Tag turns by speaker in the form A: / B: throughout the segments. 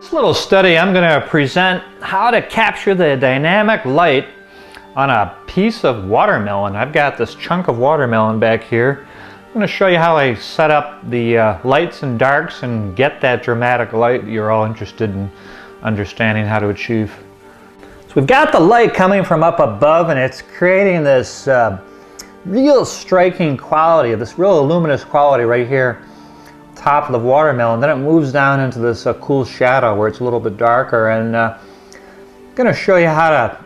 A: This little study, I'm going to present how to capture the dynamic light on a piece of watermelon. I've got this chunk of watermelon back here. I'm going to show you how I set up the lights and darks and get that dramatic light you're all interested in understanding how to achieve. So we've got the light coming from up above, and it's creating this real striking quality, this real luminous quality right here, top of the watermelon. Then it moves down into this cool shadow where it's a little bit darker, and I'm going to show you how to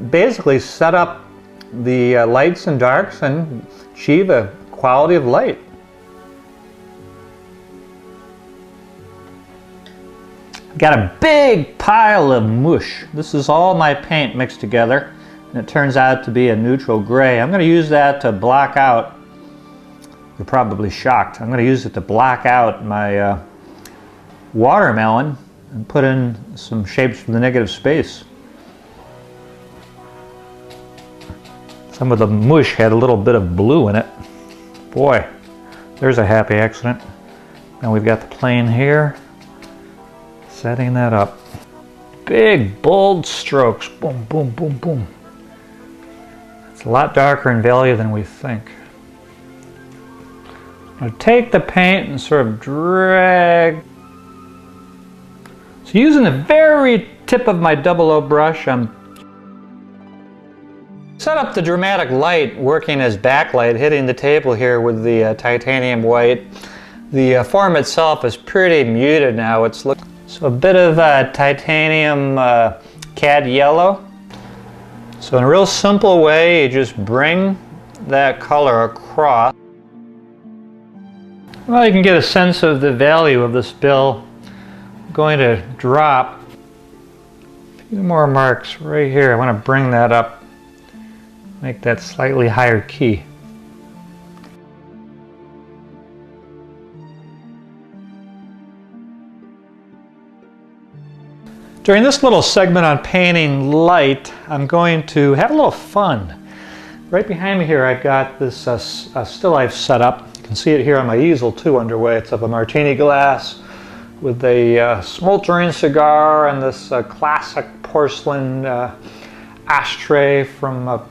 A: basically set up the lights and darks and achieve a quality of light. Got a big pile of mush. This is all my paint mixed together, and it turns out to be a neutral gray. I'm going to use that to block out, you're probably shocked, I'm going to use it to block out my watermelon and put in some shapes from the negative space. Some of the mush had a little bit of blue in it. Boy, there's a happy accident. Now we've got the plane here. Setting that up. Big, bold strokes. Boom, boom, boom, boom. It's a lot darker in value than we think. I'm going to take the paint and sort of drag. So using the very tip of my 00 brush, I'm set up the dramatic light working as backlight, hitting the table here with the titanium white. The form itself is pretty muted now. It's so a bit of titanium cad yellow. So in a real simple way, you just bring that color across. Well, you can get a sense of the value of this bill. I'm going to drop a few more marks right here. I want to bring that up, make that slightly higher key. During this little segment on painting light, I'm going to have a little fun. Right behind me here, I've got this still I've set up. You can see it here on my easel too underway. It's of a martini glass with a smoldering cigar and this classic porcelain ashtray from a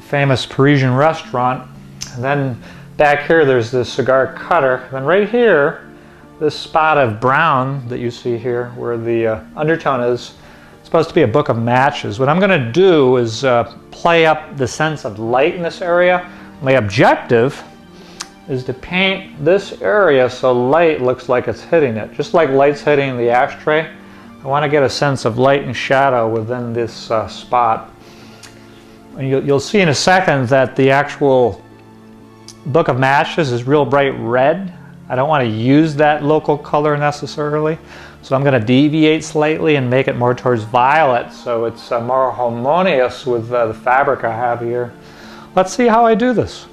A: famous Parisian restaurant. And then back here there's this cigar cutter. And right here, this spot of brown that you see here where the undertone is supposed to be a book of matches. What I'm going to do is play up the sense of light in this area. My objective is to paint this area so light looks like it's hitting it. Just like light's hitting the ashtray, I want to get a sense of light and shadow within this spot. And you'll see in a second that the actual book of matches is real bright red. I don't want to use that local color necessarily, so I'm going to deviate slightly and make it more towards violet so it's more harmonious with the fabric I have here. Let's see how I do this.